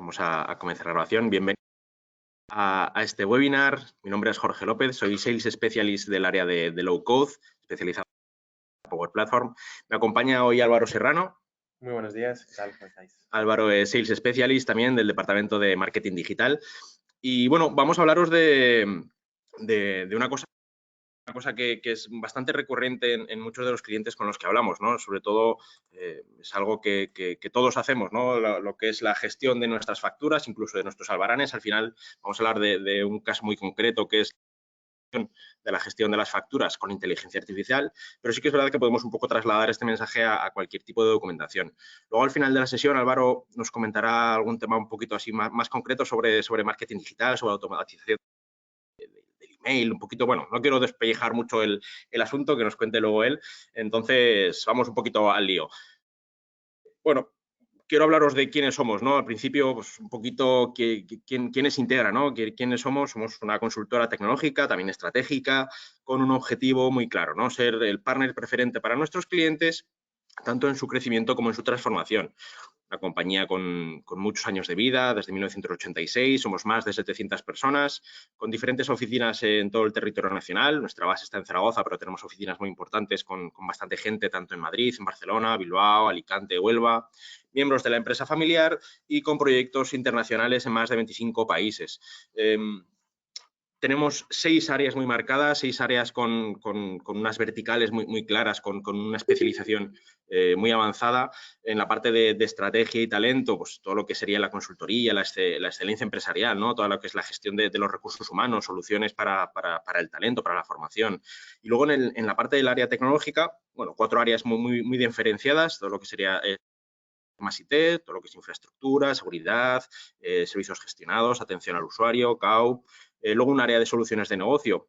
Vamos a comenzar la grabación. Bienvenido a este webinar. Mi nombre es Jorge López, soy Sales Specialist del área de Low Code, especializado en Power Platform. Me acompaña hoy Álvaro Serrano. Muy buenos días, ¿qué tal? ¿Cómo estáis? Álvaro es Sales Specialist también del Departamento de Marketing Digital. Y bueno, vamos a hablaros de una cosa que es bastante recurrente en muchos de los clientes con los que hablamos, ¿no? Sobre todo es algo que todos hacemos, ¿no? Lo que es la gestión de nuestras facturas, incluso de nuestros albaranes. Al final vamos a hablar de un caso muy concreto que es de la gestión de las facturas con inteligencia artificial, pero sí que es verdad que podemos un poco trasladar este mensaje a cualquier tipo de documentación. Luego, al final de la sesión, Álvaro nos comentará algún tema un poquito así más concreto sobre marketing digital, sobre automatización del email, un poquito, bueno, no quiero despellejar mucho el asunto, que nos cuente luego él, entonces vamos un poquito al lío. Bueno, quiero hablaros de quiénes somos, ¿no? Al principio, pues un poquito quiénes integran, ¿no? ¿Quiénes somos? Somos una consultora tecnológica, también estratégica, con un objetivo muy claro, ¿no? Ser el partner preferente para nuestros clientes, tanto en su crecimiento como en su transformación. Una compañía con muchos años de vida, desde 1986, somos más de 700 personas, con diferentes oficinas en todo el territorio nacional. Nuestra base está en Zaragoza, pero tenemos oficinas muy importantes con bastante gente, tanto en Madrid, en Barcelona, Bilbao, Alicante, Huelva, miembros de la empresa familiar y con proyectos internacionales en más de 25 países. Tenemos 6 áreas muy marcadas, 6 áreas con unas verticales muy claras, con una especialización muy avanzada. En la parte de estrategia y talento, pues todo lo que sería la consultoría, la excelencia empresarial, ¿no? Todo lo que es la gestión de los recursos humanos, soluciones para el talento, para la formación. Y luego en la parte del área tecnológica, bueno, 4 áreas muy diferenciadas, todo lo que sería más IT, todo lo que es infraestructura, seguridad, servicios gestionados, atención al usuario, CAU. Luego un área de soluciones de negocio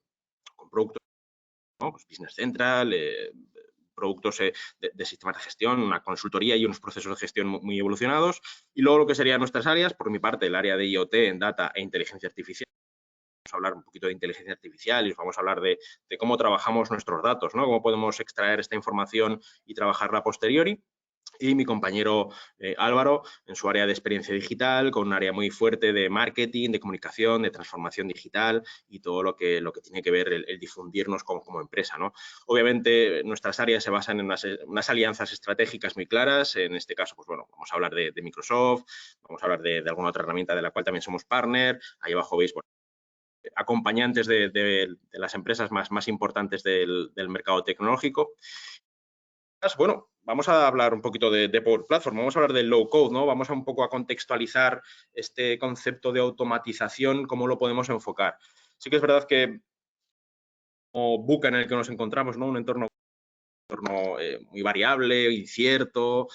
con productos, ¿no? Pues Business Central, productos de sistemas de gestión, una consultoría y unos procesos de gestión muy evolucionados. Y luego lo que serían nuestras áreas, por mi parte, el área de IoT, Data e Inteligencia Artificial. Vamos a hablar un poquito de inteligencia artificial y os vamos a hablar de cómo trabajamos nuestros datos, ¿no? Cómo podemos extraer esta información y trabajarla a posteriori. Y mi compañero Álvaro, en su área de experiencia digital, con un área muy fuerte de marketing, de comunicación, de transformación digital y todo lo que tiene que ver el difundirnos como empresa, ¿no? Obviamente, nuestras áreas se basan en unas alianzas estratégicas muy claras. En este caso, pues bueno, vamos a hablar de Microsoft, vamos a hablar de alguna otra herramienta de la cual también somos partner. Ahí abajo veis, bueno, acompañantes de las empresas más importantes del mercado tecnológico. Bueno, vamos a hablar un poquito de Power Platform, vamos a hablar del low code, ¿no? Vamos a un poco a contextualizar este concepto de automatización, cómo lo podemos enfocar. Sí que es verdad que como buca en el que nos encontramos, ¿no? Un entorno muy variable, incierto,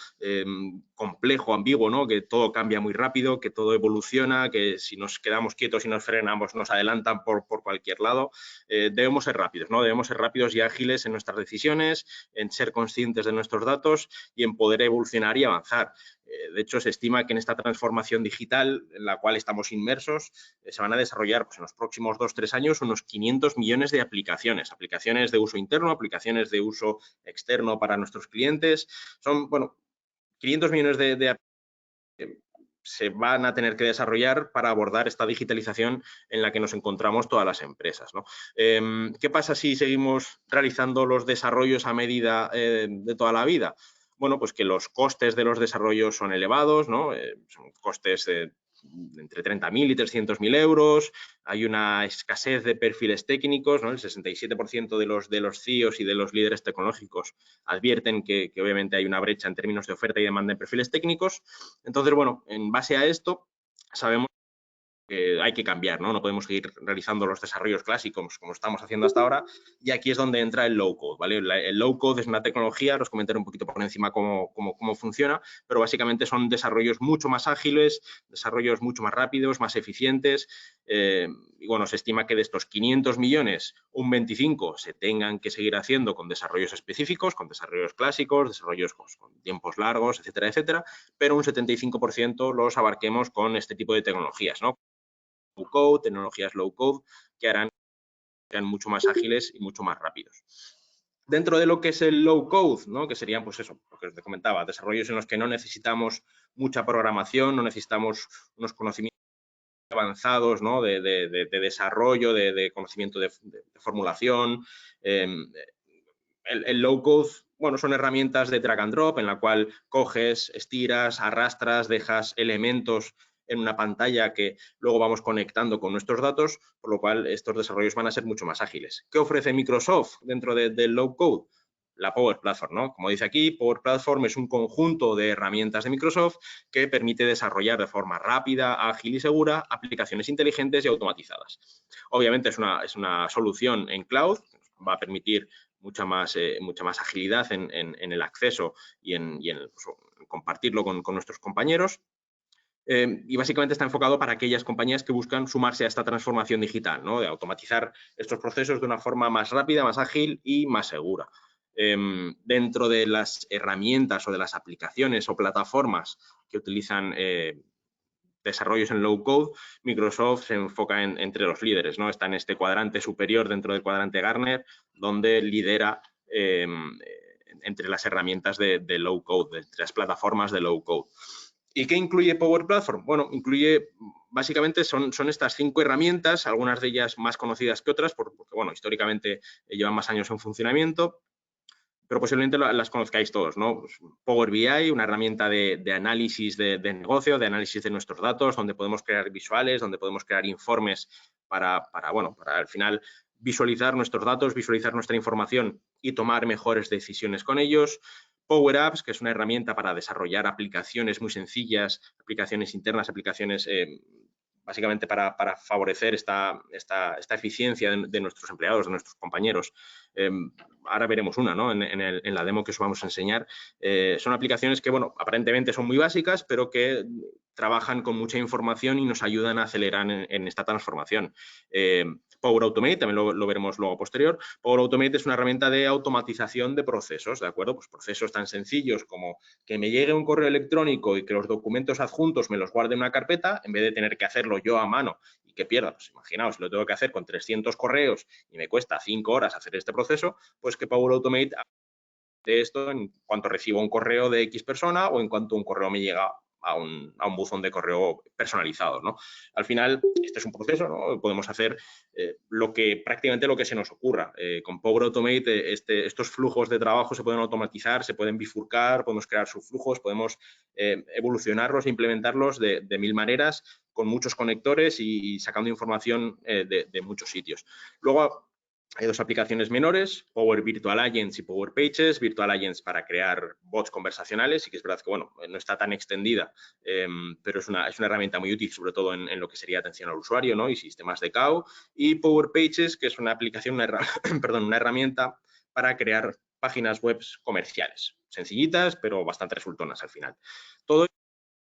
complejo, ambiguo, ¿no? Que todo cambia muy rápido, que todo evoluciona, que si nos quedamos quietos y nos frenamos nos adelantan por cualquier lado. Debemos ser rápidos, ¿no? Debemos ser rápidos y ágiles en nuestras decisiones, en ser conscientes de nuestros datos y en poder evolucionar y avanzar. De hecho, se estima que en esta transformación digital en la cual estamos inmersos se van a desarrollar, pues, en los próximos 2-3 años unos 500 millones de aplicaciones de uso interno, aplicaciones de uso externo para nuestros clientes. Son, bueno, 500 millones de aplicaciones se van a tener que desarrollar para abordar esta digitalización en la que nos encontramos todas las empresas, ¿no? ¿Qué pasa si seguimos realizando los desarrollos a medida de toda la vida? Bueno, pues que los costes de los desarrollos son elevados, ¿no? Son costes entre 30.000 y 300.000 euros. Hay una escasez de perfiles técnicos, ¿no? El 67% de los CEOs y de los líderes tecnológicos advierten que obviamente hay una brecha en términos de oferta y demanda en perfiles técnicos. Entonces, bueno, en base a esto, sabemos que hay que cambiar, ¿no? No podemos seguir realizando los desarrollos clásicos como estamos haciendo hasta ahora, y aquí es donde entra el low code, ¿vale? El low code es una tecnología, os comentaré un poquito por encima cómo funciona, pero básicamente son desarrollos mucho más ágiles, desarrollos mucho más rápidos, más eficientes, y bueno, se estima que de estos 500 millones, un 25 se tengan que seguir haciendo con desarrollos específicos, con desarrollos clásicos, desarrollos con tiempos largos, etcétera, etcétera, pero un 75% los abarquemos con este tipo de tecnologías, ¿no? Low code, tecnologías low code, que harán que sean mucho más ágiles y mucho más rápidos. Dentro de lo que es el low code, ¿no? Que serían, pues eso, lo que os comentaba, desarrollos en los que no necesitamos mucha programación, no necesitamos unos conocimientos avanzados, ¿no? de desarrollo, de conocimiento de formulación. El low code, bueno, son herramientas de drag and drop en la cual coges, estiras, arrastras, dejas elementos en una pantalla que luego vamos conectando con nuestros datos, por lo cual estos desarrollos van a ser mucho más ágiles. ¿Qué ofrece Microsoft dentro del low code? La Power Platform, ¿no? Como dice aquí, Power Platform es un conjunto de herramientas de Microsoft que permite desarrollar de forma rápida, ágil y segura aplicaciones inteligentes y automatizadas. Obviamente es una solución en cloud, va a permitir mucha más agilidad en el acceso y en compartirlo con nuestros compañeros. Y básicamente está enfocado para aquellas compañías que buscan sumarse a esta transformación digital, ¿no? De automatizar estos procesos de una forma más rápida, más ágil y más segura. Dentro de las herramientas o de las aplicaciones o plataformas que utilizan desarrollos en low code, Microsoft se enfoca entre los líderes, ¿no? Está en este cuadrante superior dentro del cuadrante Gartner, donde lidera entre las herramientas de low code, entre las plataformas de low code. ¿Y qué incluye Power Platform? Bueno, incluye, básicamente son estas 5 herramientas, algunas de ellas más conocidas que otras, porque bueno, históricamente llevan más años en funcionamiento, pero posiblemente las conozcáis todos, ¿no? Pues Power BI, una herramienta de análisis de negocio, de análisis de nuestros datos, donde podemos crear visuales, donde podemos crear informes para al final visualizar nuestros datos, visualizar nuestra información y tomar mejores decisiones con ellos. Power Apps, que es una herramienta para desarrollar aplicaciones muy sencillas, aplicaciones internas, aplicaciones básicamente para favorecer esta eficiencia de nuestros empleados, de nuestros compañeros. Ahora veremos una, ¿no? En la demo que os vamos a enseñar. Son aplicaciones que, bueno, aparentemente son muy básicas, pero que trabajan con mucha información y nos ayudan a acelerar en esta transformación. Power Automate, también lo veremos luego posterior. Power Automate es una herramienta de automatización de procesos, ¿de acuerdo? Pues procesos tan sencillos como que me llegue un correo electrónico y que los documentos adjuntos me los guarde en una carpeta, en vez de tener que hacerlo yo a mano y que pierda. Pues imaginaos, lo tengo que hacer con 300 correos y me cuesta 5 horas hacer este proceso, pues que Power Automate de esto en cuanto recibo un correo de X persona o en cuanto un correo me llega a un buzón de correo personalizado, ¿no? Al final, este es un proceso, ¿no? Podemos hacer prácticamente lo que se nos ocurra. Con Power Automate, estos flujos de trabajo se pueden automatizar, se pueden bifurcar, podemos crear subflujos, podemos evolucionarlos e implementarlos de 1000 maneras, con muchos conectores y sacando información de muchos sitios. Luego, hay 2 aplicaciones menores, Power Virtual Agents y Power Pages. Virtual Agents para crear bots conversacionales, y que es verdad que, bueno, no está tan extendida, pero es una herramienta muy útil, sobre todo en lo que sería atención al usuario, ¿no? Y sistemas de CAO. Y Power Pages, que es una aplicación, una herramienta para crear páginas web comerciales, sencillitas, pero bastante resultonas al final. Todo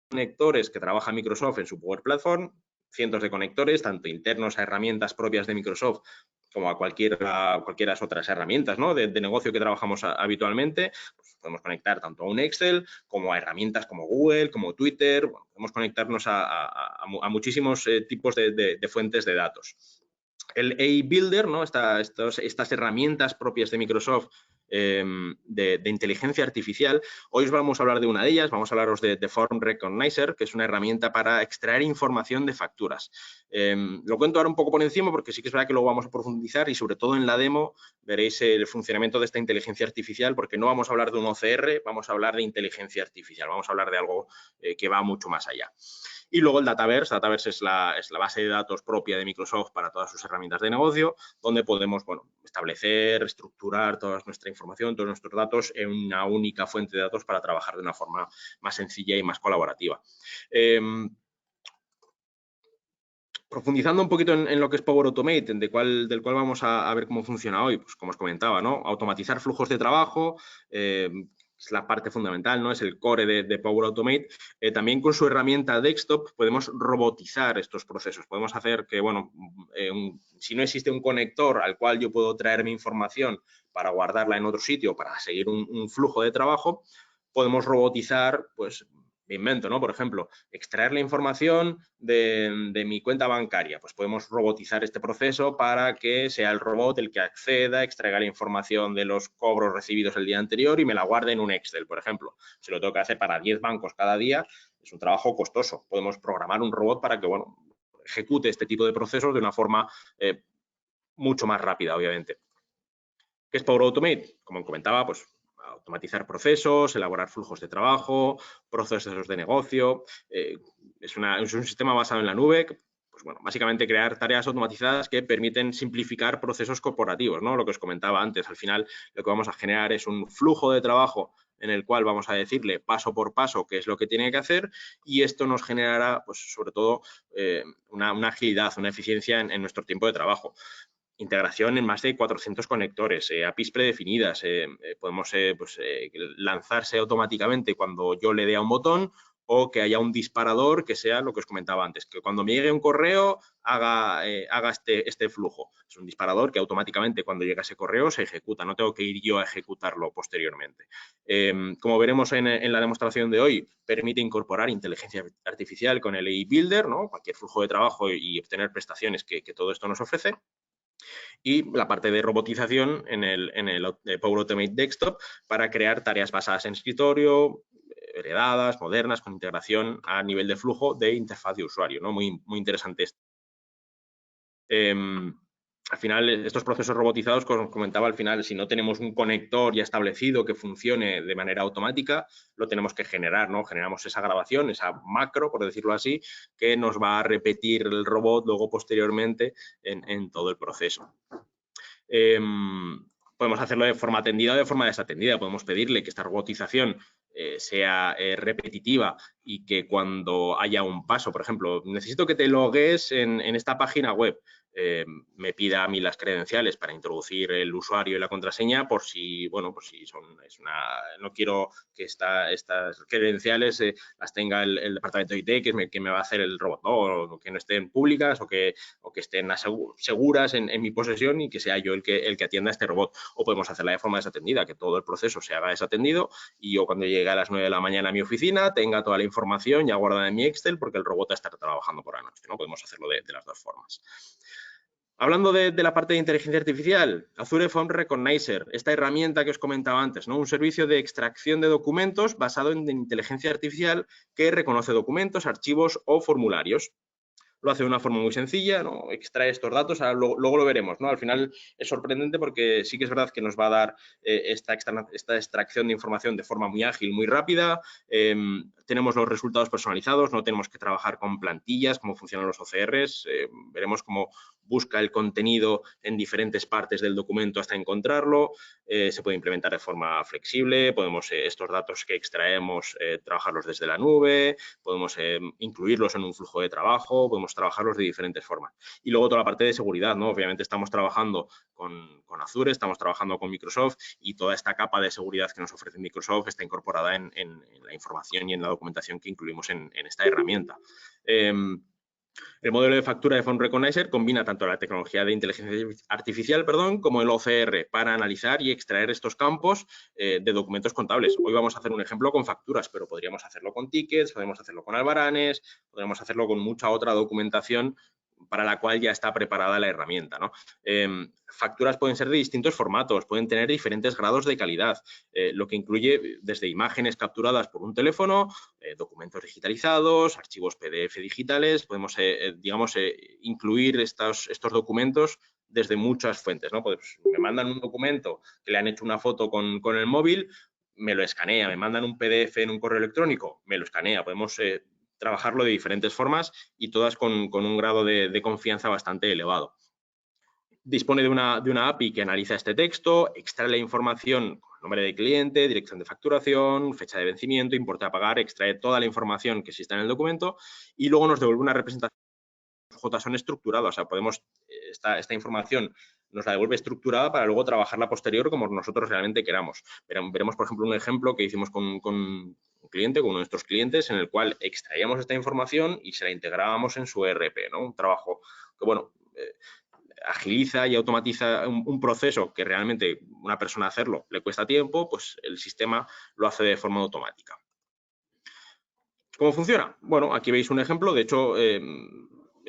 conectores que trabaja Microsoft en su Power Platform, cientos de conectores, tanto internos a herramientas propias de Microsoft como a cualquiera otras herramientas, ¿no? de negocio que trabajamos habitualmente. Pues podemos conectar tanto a un Excel como a herramientas como Google, como Twitter. Bueno, podemos conectarnos a muchísimos tipos de fuentes de datos. El AI Builder, ¿no? Estas herramientas propias de Microsoft de inteligencia artificial. Hoy os vamos a hablar de una de ellas, vamos a hablaros de Form Recognizer, que es una herramienta para extraer información de facturas. Lo cuento ahora un poco por encima porque sí que es verdad que lo vamos a profundizar y sobre todo en la demo veréis el funcionamiento de esta inteligencia artificial, porque no vamos a hablar de un OCR, vamos a hablar de inteligencia artificial, vamos a hablar de algo que va mucho más allá. Y luego el Dataverse. Dataverse es la base de datos propia de Microsoft para todas sus herramientas de negocio, donde podemos, bueno, establecer, estructurar toda nuestra información, todos nuestros datos en una única fuente de datos para trabajar de una forma más sencilla y más colaborativa. Profundizando un poquito en lo que es Power Automate, del cual vamos a ver cómo funciona hoy, pues como os comentaba, ¿no? Automatizar flujos de trabajo, es la parte fundamental, ¿no? Es el core de Power Automate. También con su herramienta Desktop podemos robotizar estos procesos. Podemos hacer que, bueno, si no existe un conector al cual yo puedo traer mi información para guardarla en otro sitio, para seguir un flujo de trabajo, podemos robotizar, pues, me invento, ¿no? Por ejemplo, extraer la información de mi cuenta bancaria. Pues podemos robotizar este proceso para que sea el robot el que acceda, extraiga la información de los cobros recibidos el día anterior y me la guarde en un Excel, por ejemplo. Si lo tengo que hacer para 10 bancos cada día, es un trabajo costoso. Podemos programar un robot para que, bueno, ejecute este tipo de procesos de una forma mucho más rápida, obviamente. ¿Qué es Power Automate? Como comentaba, pues automatizar procesos, elaborar flujos de trabajo, procesos de negocio. Es un sistema basado en la nube que, pues bueno, básicamente crear tareas automatizadas que permiten simplificar procesos corporativos, ¿no? Lo que os comentaba antes, al final lo que vamos a generar es un flujo de trabajo en el cual vamos a decirle paso por paso qué es lo que tiene que hacer y esto nos generará, pues sobre todo, una agilidad, una eficiencia en nuestro tiempo de trabajo. Integración en más de 400 conectores, APIs predefinidas, podemos lanzarse automáticamente cuando yo le dé a un botón o que haya un disparador que sea lo que os comentaba antes, que cuando me llegue un correo haga este flujo. Es un disparador que automáticamente cuando llega ese correo se ejecuta, no tengo que ir yo a ejecutarlo posteriormente. Como veremos en la demostración de hoy, permite incorporar inteligencia artificial con el AI Builder, ¿no? Cualquier flujo de trabajo y obtener prestaciones que todo esto nos ofrece. Y la parte de robotización en el Power Automate Desktop para crear tareas basadas en escritorio, heredadas, modernas, con integración a nivel de flujo de interfaz de usuario, ¿no? Muy interesante esto. Al final, estos procesos robotizados, como os comentaba, al final, si no tenemos un conector ya establecido que funcione de manera automática, lo tenemos que generar, ¿no? Generamos esa grabación, esa macro, por decirlo así, que nos va a repetir el robot luego posteriormente en todo el proceso. Podemos hacerlo de forma atendida o de forma desatendida. Podemos pedirle que esta robotización sea repetitiva y que cuando haya un paso, por ejemplo, necesito que te logues en esta página web, me pida a mí las credenciales para introducir el usuario y la contraseña por si, bueno, pues si no quiero que estas credenciales las tenga el departamento de IT que me va a hacer el robot, ¿no? O que no estén públicas o que estén seguras en mi posesión y que sea yo el que atienda a este robot. O podemos hacerla de forma desatendida, que todo el proceso se haga desatendido y yo cuando llegue a las 9 de la mañana a mi oficina tenga toda la información ya guardada en mi Excel porque el robot está trabajando por la noche, ¿no? Podemos hacerlo de las dos formas. Hablando de la parte de inteligencia artificial, Azure Phone Recognizer, esta herramienta que os comentaba antes, ¿no? Un servicio de extracción de documentos basado en inteligencia artificial que reconoce documentos, archivos o formularios. Lo hace de una forma muy sencilla, ¿no? Extrae estos datos, luego lo veremos, ¿no? Al final es sorprendente porque sí que es verdad que nos va a dar esta extracción de información de forma muy ágil, muy rápida. Tenemos los resultados personalizados, no tenemos que trabajar con plantillas, cómo funcionan los OCRs. Veremos cómo busca el contenido en diferentes partes del documento hasta encontrarlo. Se puede implementar de forma flexible, podemos estos datos que extraemos trabajarlos desde la nube, podemos incluirlos en un flujo de trabajo, podemos trabajarlos de diferentes formas. Y luego toda la parte de seguridad, ¿no? Obviamente estamos trabajando con Azure, estamos trabajando con Microsoft y toda esta capa de seguridad que nos ofrece Microsoft está incorporada en la información y en la documentación que incluimos en esta herramienta. El modelo de factura de Phone Recognizer combina tanto la tecnología de inteligencia artificial, como el OCR para analizar y extraer estos campos de documentos contables. Hoy vamos a hacer un ejemplo con facturas, pero podríamos hacerlo con tickets, podemos hacerlo con albaranes, podríamos hacerlo con mucha otra documentación para la cual ya está preparada la herramienta, ¿no? Facturas pueden ser de distintos formatos, pueden tener diferentes grados de calidad, lo que incluye desde imágenes capturadas por un teléfono, documentos digitalizados, archivos PDF digitales, podemos, incluir estos documentos desde muchas fuentes, ¿no? Pues me mandan un documento que le han hecho una foto con el móvil, me lo escanea, me mandan un PDF en un correo electrónico, me lo escanea, podemos trabajarlo de diferentes formas y todas con un grado de confianza bastante elevado. Dispone de una API que analiza este texto, extrae la información con nombre de cliente, dirección de facturación, fecha de vencimiento, importe a pagar, extrae toda la información que exista en el documento y luego nos devuelve una representación. Los J son estructurados, o sea, podemos, esta información nos la devuelve estructurada para luego trabajarla posterior como nosotros realmente queramos. Veremos, por ejemplo, un ejemplo que hicimos con un cliente, con uno de nuestros clientes, en el cual extraíamos esta información y se la integrábamos en su ERP, ¿no? Un trabajo que, bueno, agiliza y automatiza un proceso que realmente una persona hacerlo le cuesta tiempo, pues el sistema lo hace de forma automática. ¿Cómo funciona? Bueno, aquí veis un ejemplo. De hecho,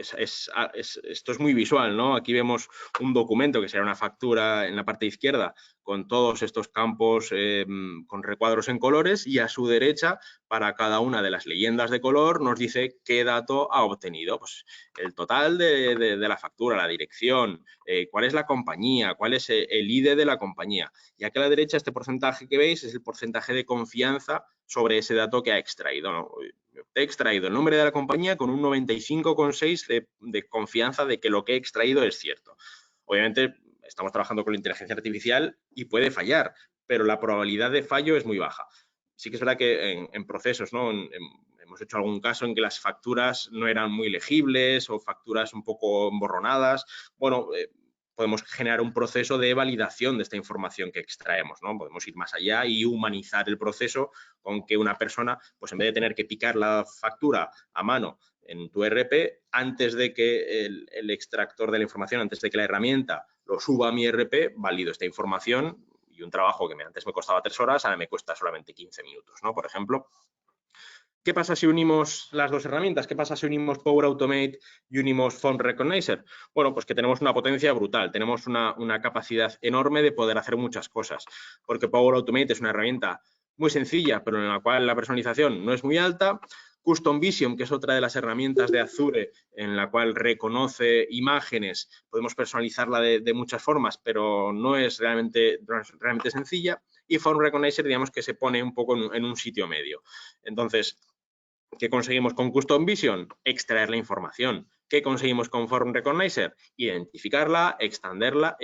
esto es muy visual, ¿no? Aquí vemos un documento que será una factura en la parte izquierda con todos estos campos con recuadros en colores, y a su derecha, para cada una de las leyendas de color, nos dice qué dato ha obtenido. Pues el total de la factura, la dirección, cuál es la compañía, cuál es el ID de la compañía. Y aquí a la derecha, este porcentaje que veis es el porcentaje de confianza sobre ese dato que ha extraído, ¿no? He extraído el nombre de la compañía con un 95,6 de confianza de que lo que he extraído es cierto. Obviamente, estamos trabajando con la inteligencia artificial y puede fallar, pero la probabilidad de fallo es muy baja. Sí que es verdad que en procesos, ¿no? Hemos hecho algún caso en que las facturas no eran muy legibles o facturas un poco emborronadas. Bueno, podemos generar un proceso de validación de esta información que extraemos, ¿no? Podemos ir más allá y humanizar el proceso con que una persona, pues en vez de tener que picar la factura a mano en tu ERP, antes de que el extractor de la información, antes de que la herramienta lo suba a mi ERP, valido esta información, y un trabajo que antes me costaba 3 horas, ahora me cuesta solamente 15 minutos, ¿no? Por ejemplo. ¿Qué pasa si unimos las dos herramientas? ¿Qué pasa si unimos Power Automate y unimos Phone Recognizer? Bueno, pues que tenemos una potencia brutal, tenemos una capacidad enorme de poder hacer muchas cosas, porque Power Automate es una herramienta muy sencilla, pero en la cual la personalización no es muy alta. Custom Vision, que es otra de las herramientas de Azure en la cual reconoce imágenes, podemos personalizarla de muchas formas, pero no es realmente sencilla. Y Phone Recognizer, digamos que se pone un poco en un sitio medio. Entonces, ¿qué conseguimos con Custom Vision? Extraer la información. ¿Qué conseguimos con Phone Recognizer? Identificarla, extraerla,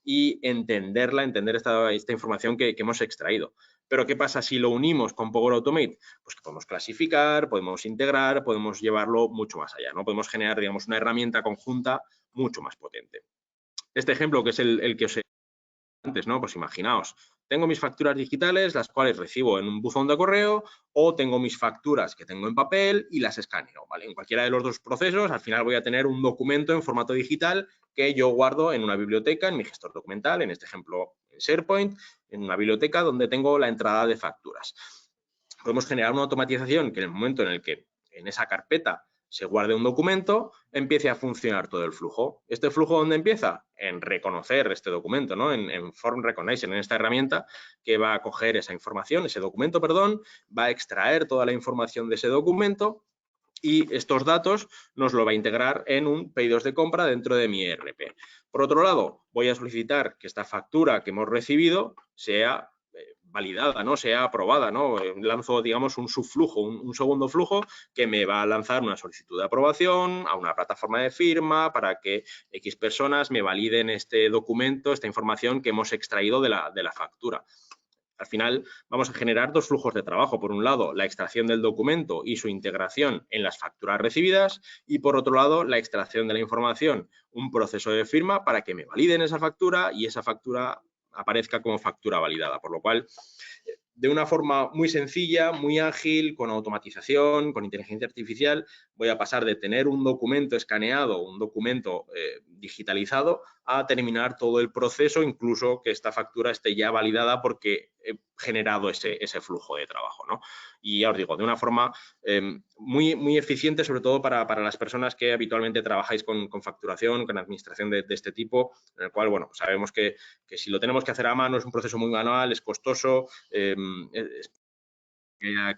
y entender esta información que hemos extraído. Pero ¿qué pasa si lo unimos con Power Automate? Pues que podemos clasificar, podemos integrar, podemos llevarlo mucho más allá, ¿no? Podemos generar, digamos, una herramienta conjunta mucho más potente. Este ejemplo, que es el que os he antes, ¿no? Pues imaginaos, tengo mis facturas digitales, las cuales recibo en un buzón de correo, o tengo mis facturas que tengo en papel y las escaneo, ¿vale? En cualquiera de los dos procesos, al final voy a tener un documento en formato digital que yo guardo en una biblioteca, en mi gestor documental, en este ejemplo en SharePoint, en una biblioteca donde tengo la entrada de facturas. Podemos generar una automatización que en el momento en el que en esa carpeta se guarde un documento, empiece a funcionar todo el flujo. ¿Este flujo dónde empieza? En reconocer este documento, ¿no? En Form Recognition, en esta herramienta que va a coger esa información, ese documento, perdón, va a extraer toda la información de ese documento y estos datos nos lo va a integrar en un pedidos de compra dentro de mi ERP. Por otro lado, voy a solicitar que esta factura que hemos recibido sea validada, ¿no? Sea aprobada, ¿no? Lanzo, digamos, un subflujo, un segundo flujo que me va a lanzar una solicitud de aprobación a una plataforma de firma para que X personas me validen este documento, esta información que hemos extraído de la factura. Al final vamos a generar dos flujos de trabajo. Por un lado, la extracción del documento y su integración en las facturas recibidas, y por otro lado, la extracción de la información, un proceso de firma para que me validen esa factura y esa factura aparezca como factura validada. Por lo cual, de una forma muy sencilla, muy ágil, con automatización, con inteligencia artificial, voy a pasar de tener un documento escaneado, un documento digitalizado, a terminar todo el proceso, incluso que esta factura esté ya validada porque he generado ese flujo de trabajo, ¿no? Y ya os digo, de una forma muy eficiente, sobre todo para las personas que habitualmente trabajáis con facturación, con administración de este tipo, en el cual, bueno, pues sabemos que si lo tenemos que hacer a mano es un proceso muy manual, es costoso, que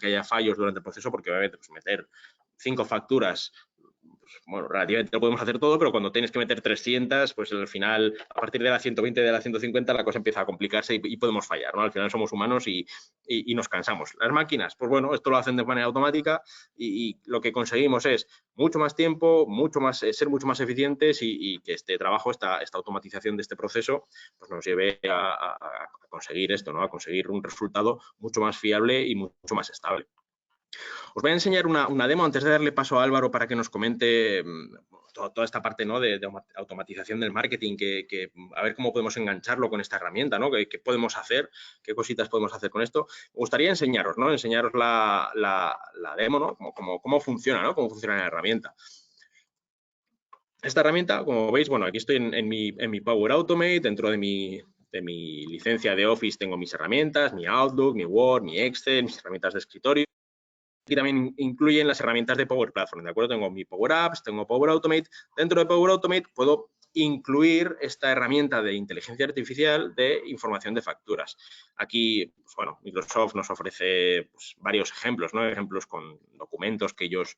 haya fallos durante el proceso, porque obviamente pues, meter 5 facturas, pues, bueno, relativamente lo podemos hacer todo, pero cuando tienes que meter 300, pues al final, a partir de la 120, de la 150, la cosa empieza a complicarse y podemos fallar, ¿no? Al final somos humanos y nos cansamos. Las máquinas, pues bueno, esto lo hacen de manera automática y lo que conseguimos es mucho más tiempo, ser mucho más eficientes y que este trabajo, esta automatización de este proceso, pues nos lleve a conseguir esto, ¿no? A conseguir un resultado mucho más fiable y mucho más estable. Os voy a enseñar una demo antes de darle paso a Álvaro para que nos comente toda esta parte, ¿no? de automatización del marketing, a ver cómo podemos engancharlo con esta herramienta, ¿no? ¿Qué podemos hacer? ¿Qué cositas podemos hacer con esto? Me gustaría enseñaros, ¿no? Enseñaros la demo, ¿no? Cómo funciona, ¿no? Cómo funciona la herramienta. Esta herramienta, como veis, bueno, aquí estoy en mi Power Automate, dentro de mi licencia de Office tengo mis herramientas, mi Outlook, mi Word, mi Excel, mis herramientas de escritorio. Aquí también incluyen las herramientas de Power Platform, ¿de acuerdo? Tengo mi Power Apps, tengo Power Automate. Dentro de Power Automate puedo incluir esta herramienta de inteligencia artificial de información de facturas. Aquí, pues bueno, Microsoft nos ofrece pues, varios ejemplos, ¿no? Ejemplos con documentos que ellos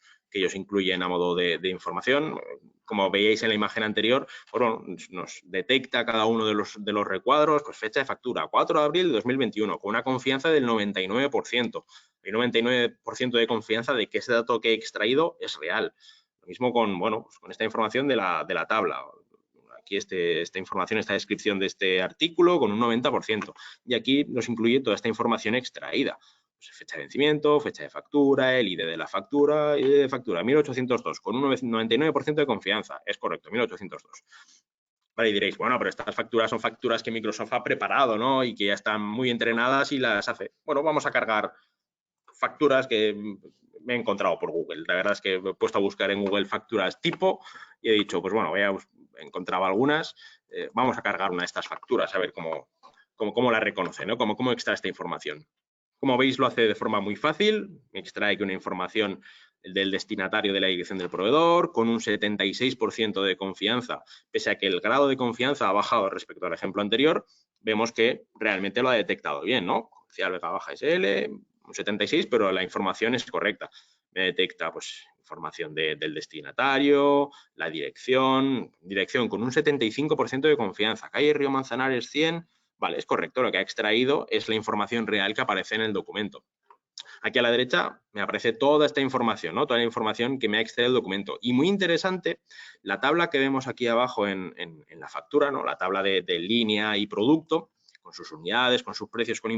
incluyen a modo de información. Como veíais en la imagen anterior, pues, bueno, nos detecta cada uno de los recuadros, pues fecha de factura, 4 de abril de 2021, con una confianza del 99%. Hay 99% de confianza de que ese dato que he extraído es real. Lo mismo con, bueno, pues con esta información de la tabla. Aquí esta información, esta descripción de este artículo con un 90%. Y aquí nos incluye toda esta información extraída. Pues fecha de vencimiento, fecha de factura, el ID de la factura, ID de factura 1802, con un 99% de confianza. Es correcto, 1802. Vale, y diréis, bueno, pero estas facturas son facturas que Microsoft ha preparado, ¿no? Y que ya están muy entrenadas y las hace. Bueno, vamos a cargar facturas que me he encontrado por Google. La verdad es que me he puesto a buscar en Google facturas tipo y he dicho, pues bueno, he encontrado algunas, vamos a cargar una de estas facturas a ver cómo la reconoce, ¿no? Cómo extrae esta información. Como veis, lo hace de forma muy fácil. Me extrae una información del destinatario de la dirección del proveedor con un 76% de confianza, pese a que el grado de confianza ha bajado respecto al ejemplo anterior, vemos que realmente lo ha detectado bien, ¿no? Comercial Vega Baja SL, un 76, pero la información es correcta. Me detecta, pues, información del destinatario, la dirección con un 75% de confianza. Calle Río Manzanares 100, vale, es correcto, lo que ha extraído es la información real que aparece en el documento. Aquí a la derecha me aparece toda esta información, ¿no? Toda la información que me ha extraído el documento. Y muy interesante, la tabla que vemos aquí abajo en la factura, ¿no? La tabla de línea y producto, con sus unidades, con sus precios, con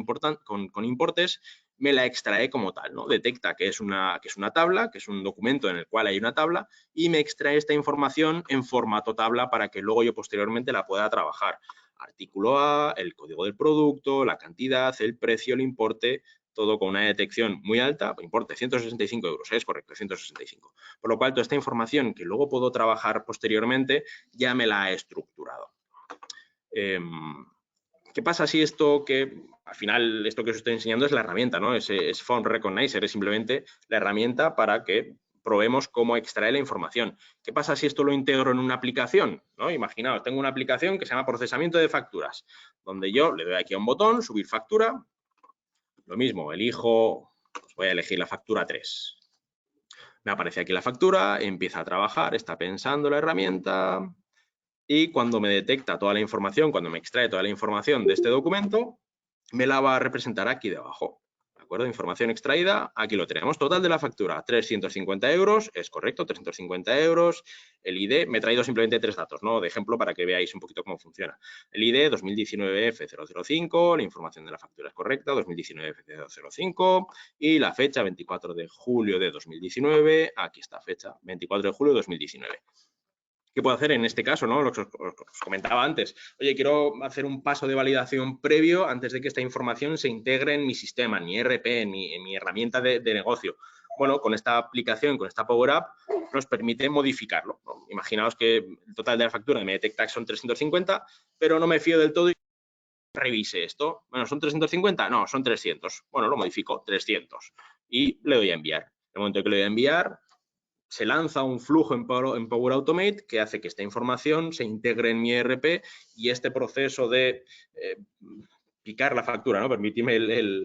importes, me la extrae como tal, ¿no? Detecta que es una tabla, que es un documento en el cual hay una tabla y me extrae esta información en formato tabla para que luego yo posteriormente la pueda trabajar. Artículo A, el código del producto, la cantidad, el precio, el importe, todo con una detección muy alta, importe 165 euros, es correcto, 165. Por lo cual, toda esta información que luego puedo trabajar posteriormente ya me la he estructurado. ¿Qué pasa si esto que, al final, esto que os estoy enseñando es la herramienta, ¿no? Es Font Recognizer, es simplemente la herramienta para que probemos cómo extraer la información. ¿Qué pasa si esto lo integro en una aplicación? ¿No? Imaginaos, tengo una aplicación que se llama procesamiento de facturas, donde yo le doy aquí a un botón, subir factura. Lo mismo, elijo, pues voy a elegir la factura 3. Me aparece aquí la factura, empieza a trabajar, está pensando la herramienta y cuando me detecta toda la información, cuando me extrae toda la información de este documento, me la va a representar aquí debajo. ¿De acuerdo? Información extraída, aquí lo tenemos. Total de la factura, 350 euros, es correcto, 350 euros. El ID, me he traído simplemente 3 datos, ¿no? De ejemplo, para que veáis un poquito cómo funciona. El ID, 2019F005, la información de la factura es correcta, 2019F005, y la fecha, 24 de julio de 2019, aquí está fecha, 24 de julio de 2019. ¿Qué puedo hacer en este caso? ¿No? Lo que os comentaba antes. Oye, quiero hacer un paso de validación previo antes de que esta información se integre en mi sistema, en mi ERP, en mi herramienta de negocio. Bueno, con esta aplicación, con esta Power App, nos permite modificarlo, ¿no? Imaginaos que el total de la factura me detecta que son 350, pero no me fío del todo y revise esto. Bueno, ¿son 350? No, son 300. Bueno, lo modifico, 300. Y le doy a enviar. En el momento que le doy a enviar, se lanza un flujo en Power Automate que hace que esta información se integre en mi ERP y este proceso de picar la factura, ¿no? Permitidme el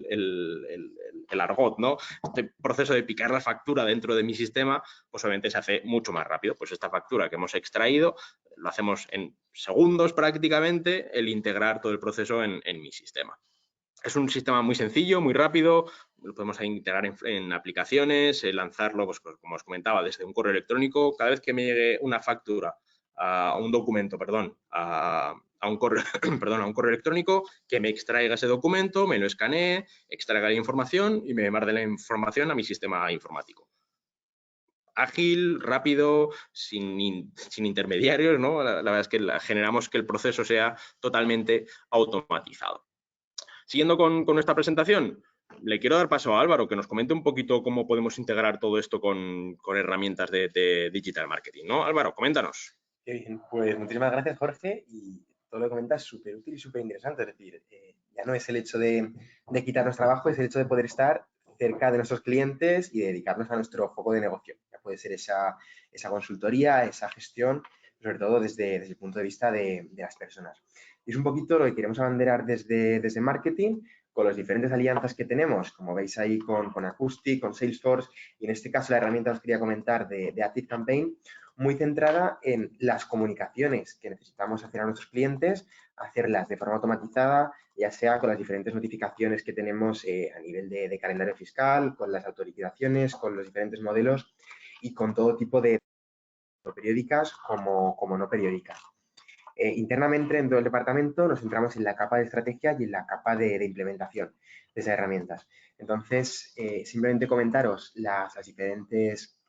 argot, ¿no? Este proceso de picar la factura dentro de mi sistema, pues obviamente se hace mucho más rápido. Pues esta factura que hemos extraído lo hacemos en segundos prácticamente, el integrar todo el proceso en mi sistema. Es un sistema muy sencillo, muy rápido, lo podemos integrar en aplicaciones, lanzarlo, pues, como os comentaba, desde un correo electrónico. Cada vez que me llegue una factura, a un documento, perdón, a un correo, perdón, a un correo electrónico, que me extraiga ese documento, me lo escanee, extraiga la información y me mande la información a mi sistema informático. Ágil, rápido, sin intermediarios, ¿no? La verdad es que generamos que el proceso sea totalmente automatizado. Siguiendo con esta presentación, le quiero dar paso a Álvaro, que nos comente un poquito cómo podemos integrar todo esto con herramientas de digital marketing, ¿no? Álvaro, coméntanos. Qué bien, pues muchísimas gracias, Jorge, y todo lo que comentas es súper útil y súper interesante. Es decir, ya no es el hecho de quitarnos trabajo, es el hecho de poder estar cerca de nuestros clientes y dedicarnos a nuestro foco de negocio. Ya puede ser esa consultoría, esa gestión, sobre todo desde el punto de vista de las personas. Y es un poquito lo que queremos abanderar desde marketing, con las diferentes alianzas que tenemos, como veis ahí con Acoustic, con Salesforce, y en este caso la herramienta que os quería comentar de ActiveCampaign, muy centrada en las comunicaciones que necesitamos hacer a nuestros clientes, hacerlas de forma automatizada, ya sea con las diferentes notificaciones que tenemos a nivel de calendario fiscal, con las autorizaciones, con los diferentes modelos y con todo tipo de periódicas como no periódicas. Internamente, dentro del departamento, nos centramos en la capa de estrategia y en la capa de implementación de esas herramientas. Entonces, simplemente comentaros las diferentes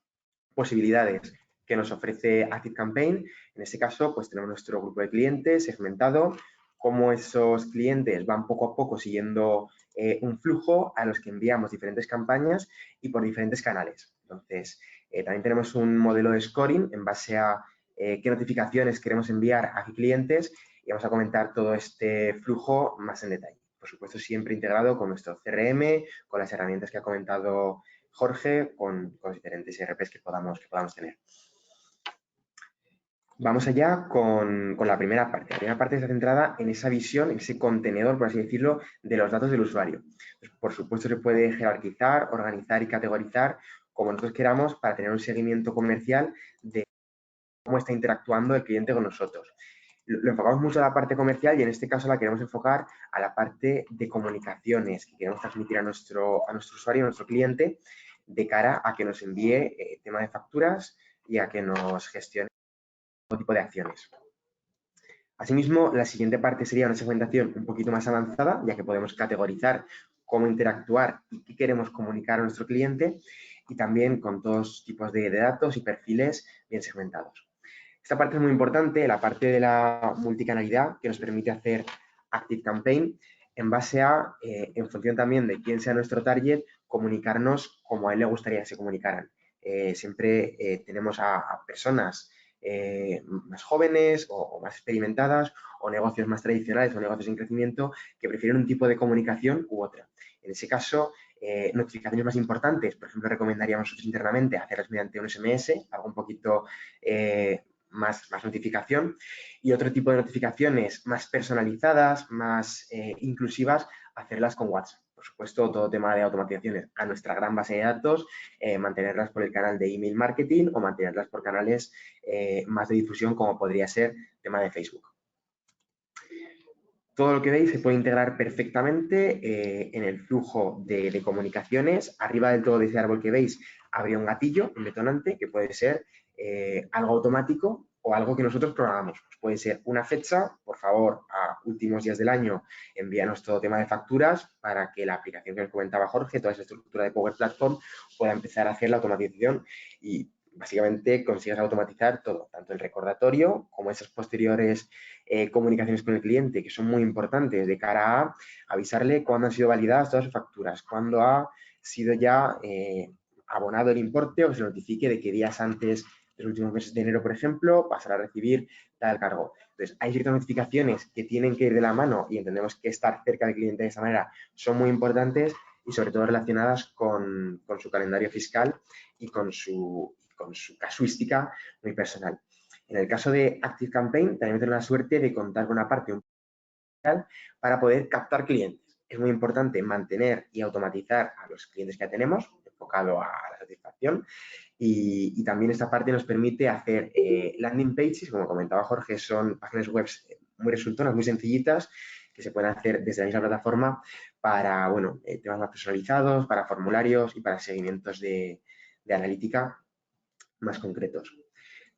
posibilidades que nos ofrece ActiveCampaign. En este caso, pues tenemos nuestro grupo de clientes segmentado, cómo esos clientes van poco a poco siguiendo un flujo a los que enviamos diferentes campañas y por diferentes canales. Entonces, también tenemos un modelo de scoring en base a qué notificaciones queremos enviar a qué clientes y vamos a comentar todo este flujo más en detalle. Por supuesto, siempre integrado con nuestro CRM, con las herramientas que ha comentado Jorge, con los diferentes ERPs que podamos tener. Vamos allá con la primera parte. La primera parte está centrada en esa visión, en ese contenedor, por así decirlo, de los datos del usuario. Pues, por supuesto, se puede jerarquizar, organizar y categorizar como nosotros queramos para tener un seguimiento comercial de cómo está interactuando el cliente con nosotros. Lo enfocamos mucho a la parte comercial y en este caso la queremos enfocar a la parte de comunicaciones que queremos transmitir a nuestro usuario, a nuestro cliente, de cara a que nos envíe tema de facturas y a que nos gestione todo tipo de acciones. Asimismo, la siguiente parte sería una segmentación un poquito más avanzada, ya que podemos categorizar cómo interactuar y qué queremos comunicar a nuestro cliente y también con todos tipos de datos y perfiles bien segmentados. Esta parte es muy importante, la parte de la multicanalidad que nos permite hacer ActiveCampaign en base a, en función también de quién sea nuestro target, comunicarnos como a él le gustaría que se comunicaran. Siempre tenemos a personas más jóvenes o más experimentadas o negocios más tradicionales o negocios en crecimiento que prefieren un tipo de comunicación u otra. En ese caso, notificaciones más importantes, por ejemplo, recomendaríamos nosotros internamente hacerlas mediante un SMS, algo un poquito más notificación, y otro tipo de notificaciones más personalizadas, más inclusivas, hacerlas con WhatsApp. Por supuesto, todo tema de automatizaciones a nuestra gran base de datos, mantenerlas por el canal de email marketing o mantenerlas por canales más de difusión como podría ser tema de Facebook. Todo lo que veis se puede integrar perfectamente en el flujo de comunicaciones. Arriba del todo de ese árbol que veis habría un gatillo, un detonante, que puede ser algo automático o algo que nosotros programamos. Pues puede ser una fecha, por favor, a últimos días del año envíanos todo tema de facturas para que la aplicación que os comentaba Jorge, toda esa estructura de Power Platform, pueda empezar a hacer la automatización y básicamente consigas automatizar todo, tanto el recordatorio como esas posteriores comunicaciones con el cliente, que son muy importantes de cara a avisarle cuándo han sido validadas todas sus facturas, cuándo ha sido ya abonado el importe o se notifique de que días antes de los últimos meses de enero, por ejemplo, pasará a recibir tal cargo. Entonces, hay ciertas notificaciones que tienen que ir de la mano y entendemos que estar cerca del cliente de esa manera son muy importantes y sobre todo relacionadas con su calendario fiscal y con su casuística muy personal. En el caso de ActiveCampaign, también tenemos la suerte de contar con una parte para poder captar clientes. Es muy importante mantener y automatizar a los clientes que ya tenemos, enfocado a la satisfacción, y también esta parte nos permite hacer landing pages, como comentaba Jorge, son páginas web muy resultonas, muy sencillitas, que se pueden hacer desde la misma plataforma para, bueno, temas más personalizados, para formularios y para seguimientos de analítica más concretos.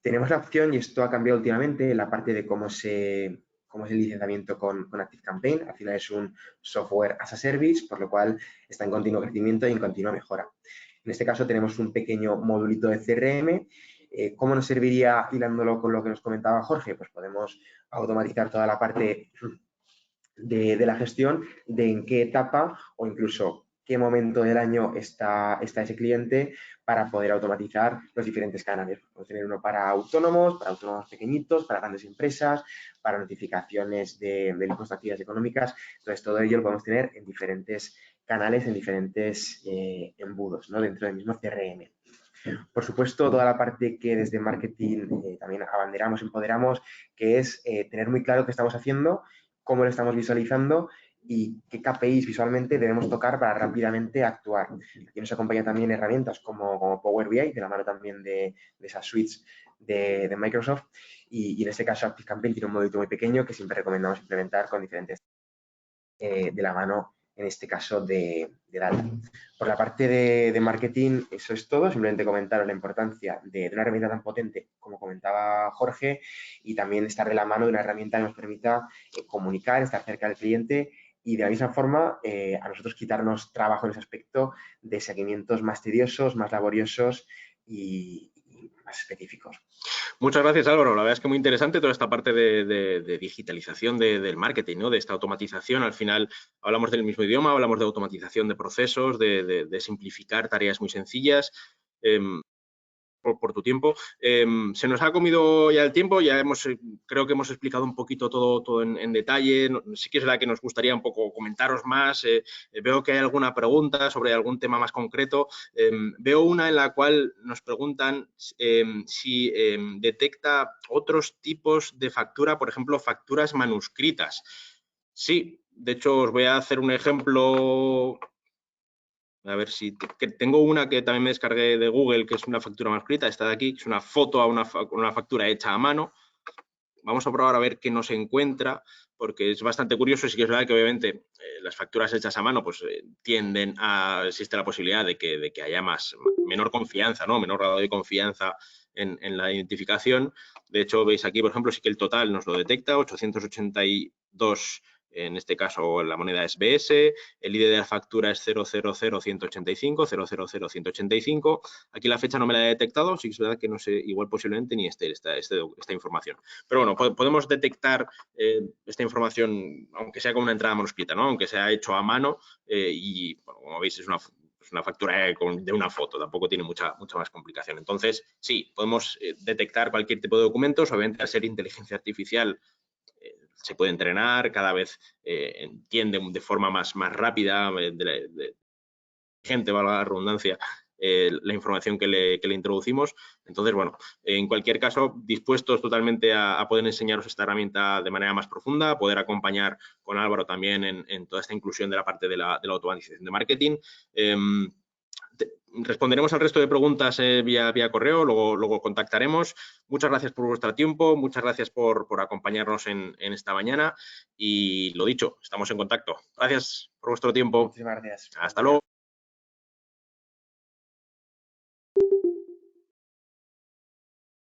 Tenemos la opción, y esto ha cambiado últimamente, la parte de cómo es el licenciamiento con ActiveCampaign. Al final es un software as a service, por lo cual está en continuo crecimiento y en continua mejora. En este caso tenemos un pequeño modulito de CRM. ¿Cómo nos serviría hilándolo con lo que nos comentaba Jorge? Pues podemos automatizar toda la parte de la gestión, de en qué etapa o incluso qué momento del año está ese cliente para poder automatizar los diferentes canales. Podemos tener uno para autónomos pequeñitos, para grandes empresas, para notificaciones del impuesto a actividades económicas. Entonces, todo ello lo podemos tener en diferentes canales en diferentes embudos, ¿no? Dentro del mismo CRM. Por supuesto, toda la parte que desde marketing también abanderamos, empoderamos, que es tener muy claro qué estamos haciendo, cómo lo estamos visualizando y qué KPIs visualmente debemos tocar para rápidamente actuar. Aquí nos acompañan también herramientas como Power BI, de la mano también de esas suites de Microsoft, y en este caso ActiveCampaign tiene un modelo muy pequeño que siempre recomendamos implementar con diferentes de la mano, en este caso, de data. Por la parte de marketing, eso es todo. Simplemente comentaros la importancia de una herramienta tan potente, como comentaba Jorge, y también estar de la mano de una herramienta que nos permita comunicar, estar cerca del cliente y de la misma forma a nosotros quitarnos trabajo en ese aspecto de seguimientos más tediosos, más laboriosos y más específicos. Muchas gracias, Álvaro. La verdad es que muy interesante toda esta parte de digitalización del marketing, ¿no? De esta automatización. Al final hablamos del mismo idioma, hablamos de automatización de procesos, de simplificar tareas muy sencillas. Por tu tiempo. Se nos ha comido ya el tiempo, ya creo que hemos explicado un poquito todo en detalle. Sí que es verdad que nos gustaría un poco comentaros más. Veo que hay alguna pregunta sobre algún tema más concreto. Veo una en la cual nos preguntan si detecta otros tipos de factura, por ejemplo, facturas manuscritas. Sí, de hecho os voy a hacer un ejemplo. A ver si tengo una que también me descargué de Google, que es una factura manuscrita, esta de aquí, que es una foto a una factura hecha a mano. Vamos a probar a ver qué nos encuentra, porque es bastante curioso. Sí que es verdad que obviamente las facturas hechas a mano pues tienden a, existe la posibilidad de que haya menor confianza, ¿no? Menor grado de confianza en la identificación. De hecho, veis aquí, por ejemplo, sí que el total nos lo detecta, 882. En este caso, la moneda es BS, el ID de la factura es 000185, 000185. Aquí la fecha no me la he detectado, sí que es verdad que no sé, igual posiblemente ni esta información. Pero bueno, podemos detectar esta información, aunque sea con una entrada manuscrita, ¿no? Aunque sea hecho a mano y, bueno, como veis, es una factura de una foto, tampoco tiene mucha más complicación. Entonces, sí, podemos detectar cualquier tipo de documentos, obviamente al ser inteligencia artificial se puede entrenar, cada vez entiende de forma más rápida, gente, valga la redundancia, la información que le introducimos. Entonces, bueno, en cualquier caso, dispuestos totalmente a poder enseñaros esta herramienta de manera más profunda, a poder acompañar con Álvaro también en toda esta inclusión de la parte de la automatización de marketing. Responderemos al resto de preguntas vía correo, luego contactaremos. Muchas gracias por vuestro tiempo, muchas gracias por acompañarnos en esta mañana y lo dicho, estamos en contacto. Gracias por vuestro tiempo. Muchísimas gracias. Hasta luego.